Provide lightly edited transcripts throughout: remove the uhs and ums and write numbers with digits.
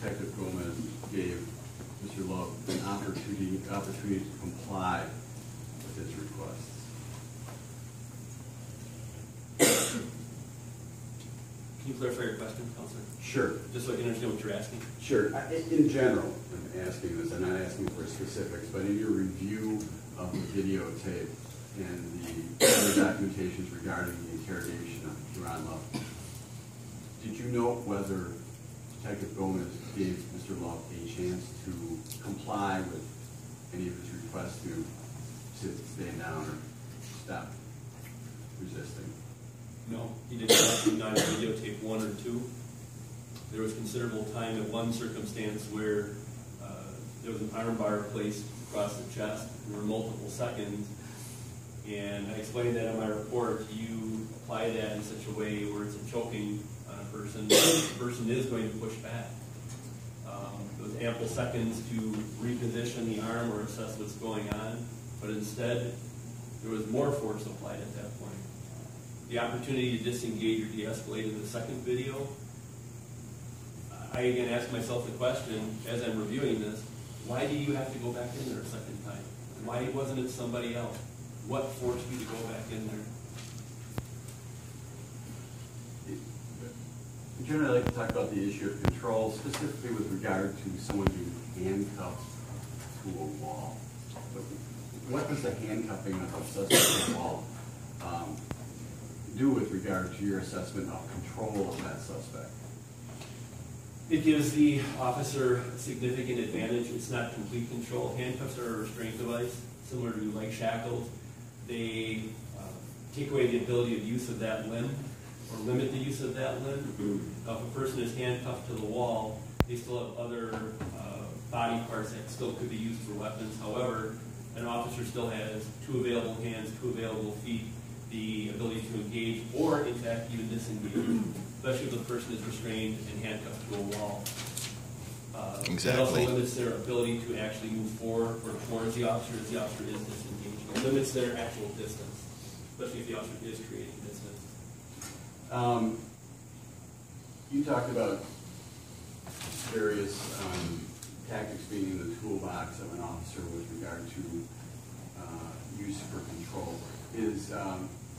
Detective Gomez gave Mr. Love an opportunity to comply with his requests. Can you clarify your question, Counselor? Sure. Just so I can understand what you're asking. Sure. In general, I'm asking this. I'm not asking for specifics, but in your review of the videotape and the other documentations regarding the interrogation of Jaron Love, did you note whether Detective Gomez gave Mr. Love a chance to comply with any of his requests to sit, stand down, or stop resisting? No, he did not videotape 1 or 2. There was considerable time in one circumstance where there was an arm bar placed across the chest. There were multiple seconds, and I explained that in my report. You apply that in such a way where it's a choking on a person. The person is going to push back. There was ample seconds to reposition the arm or assess what's going on, but instead there was more force applied at that point. The opportunity to disengage or de-escalate in the second video, I again ask myself the question, as I'm reviewing this, why do you have to go back in there a second time? Why wasn't it somebody else? What forced you to go back in there? Generally, I like to talk about the issue of control, specifically with regard to someone being handcuffed to a wall. But what does the handcuffing of a suspect to a wall do with regard to your assessment of control of that suspect? It gives the officer a significant advantage. It's not complete control. Handcuffs are a restraint device, similar to like shackles. They take away the ability of use of that limb, or limit the use of that limb. Now, if a person is handcuffed to the wall, they still have other body parts that still could be used for weapons. However, an officer still has 2 available hands, 2 available feet, the ability to engage, or in fact even disengage, especially if the person is restrained and handcuffed to a wall. Exactly. It also limits their ability to actually move forward or towards the officer as the officer is disengaging. It limits their actual distance, especially if the officer is creating distance. You talked about various tactics being in the toolbox of an officer with regard to use for control. Is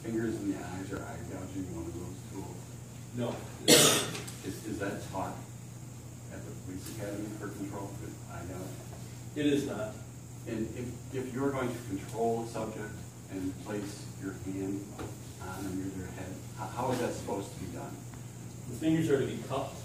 fingers in the eyes or eye gouging one of those tools? No. Is that taught at the police academy for control with eye gouging? It is not. And if you're going to control a subject and place your hand on or near their head, how is that supposed to be done? The fingers are to be cupped.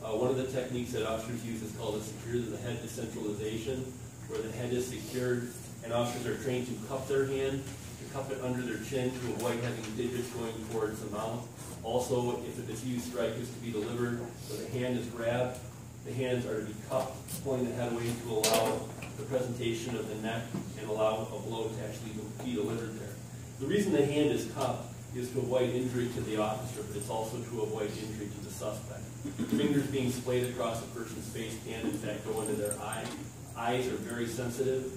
One of the techniques that officers use is called a secure to the head decentralization, where the head is secured and officers are trained to cup their hand, to cup it under their chin to avoid having digits going towards the mouth. Also, if a diffused strike is to be delivered, where the hand is grabbed, the hands are to be cupped, pulling the head away to allow the presentation of the neck and allow a blow to actually be delivered there. The reason the hand is cupped is to avoid injury to the officer, but it's also to avoid injury to the suspect. Fingers being splayed across a person's face can in fact go into their eye. Eyes are very sensitive.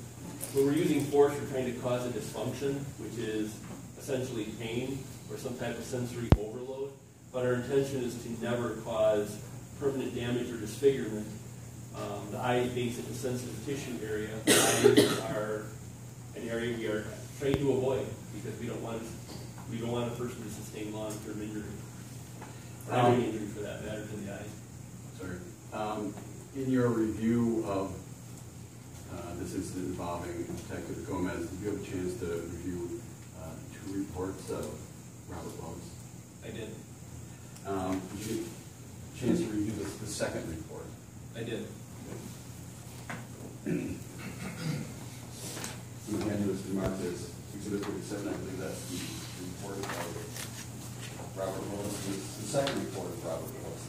When we're using force, we're trying to cause a dysfunction, which is essentially pain or some type of sensory overload. But our intention is to never cause permanent damage or disfigurement. The eyes being such a sensitive tissue area, the eyes are an area we are trained to avoid because we don't want a person to sustain long-term injury. Or any injury for that matter to the eyes. Sorry. In your review of this incident involving Detective Gomez, did you have a chance to review 2 reports of Robert Lowe's? I did. Did you get a chance to review the second report? I did. The hand was marked as Exhibit 47. I believe that's the report of Robert Lowe's. The second report of Robert Lowe's.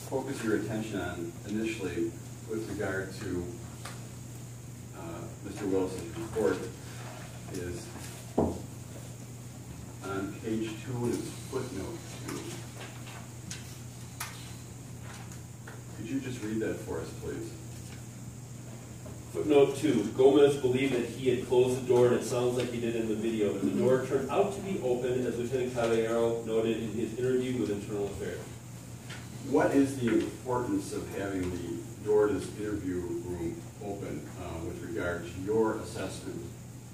Focus your attention on initially with regard to Mr. Willis's report is on page 2 in his footnote 2. Could you just read that for us, please? Footnote 2. Gomez believed that he had closed the door, and it sounds like he did in the video. But the door turned out to be open, as Lieutenant Caballero noted in his interview with Internal Affairs. What is the importance of having the door to this interview room open with regard to your assessment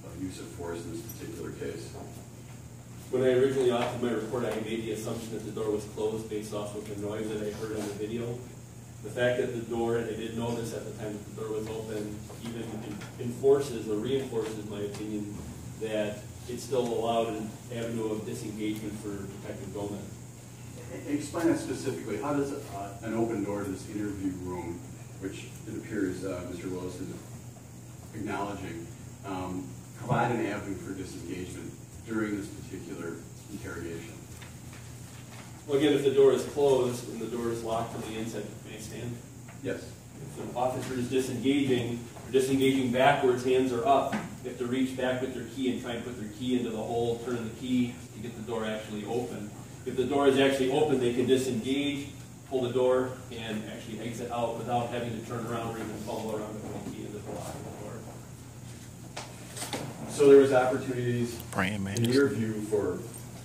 of use of force in this particular case? When I originally authored my report, I made the assumption that the door was closed based off of the noise that I heard on the video. The fact that the door, and I didn't know this at the time that the door was open, even enforces or reinforces my opinion that it still allowed an avenue of disengagement for Detective Gomez. Explain that specifically. How does an open door to this interview room, which it appears Mr. Willis is acknowledging, provide an avenue for disengagement during this particular interrogation? Well, again, if the door is closed and the door is locked from the inside, may I stand? Yes. If an officer is disengaging backwards, hands are up. They have to reach back with their key and try and put their key into the hole, turn the key to get the door actually open. If the door is actually open, they can disengage, pull the door, and actually exit out without having to turn around or even fumble around to put the key into the lock of the door. So there was opportunities, Praying in your view, for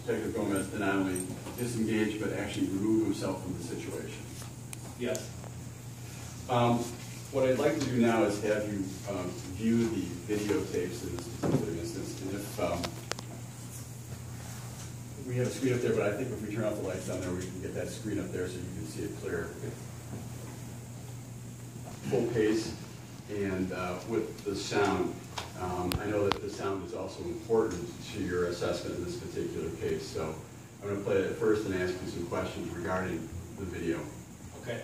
Detective Gomez to not only disengage but actually remove himself from the situation. Yes. What I'd like to do now is have you view the videotapes in this particular instance. And if we have a screen up there, but I think if we turn off the lights down there, we can get that screen up there so you can see it clear. Full pace and with the sound. I know that the sound is also important to your assessment in this particular case, so I'm going to play it first and ask you some questions regarding the video. Okay.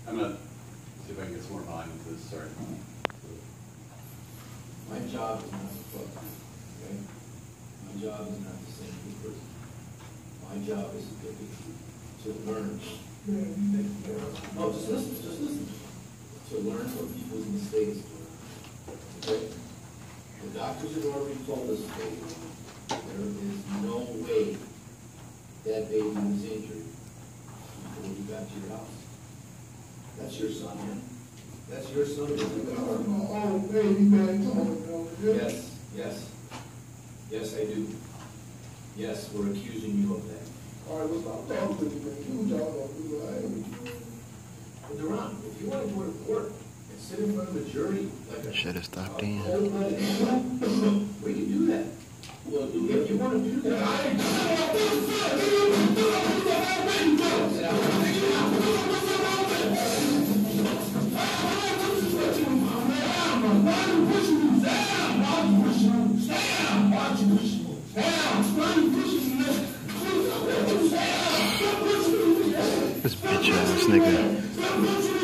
I'm going to see if I can get some more volume to this. Sorry. My job is not to fuck, okay? My job is not to send you to prison. My job is to get you to learn. No, just listen. To learn from people's mistakes. Okay? The doctors have already told us today, there is no way that baby was injured before you got to your house. That's your son, man. That's your son. Yes, I do. Yes, we're accusing you of that. All right, let's stop talking to me, man. But Duran, if you want to go to court and sit in front of a jury like a Should have stopped in. we can do that. Well, if you want to do that, This bitch ass nigga.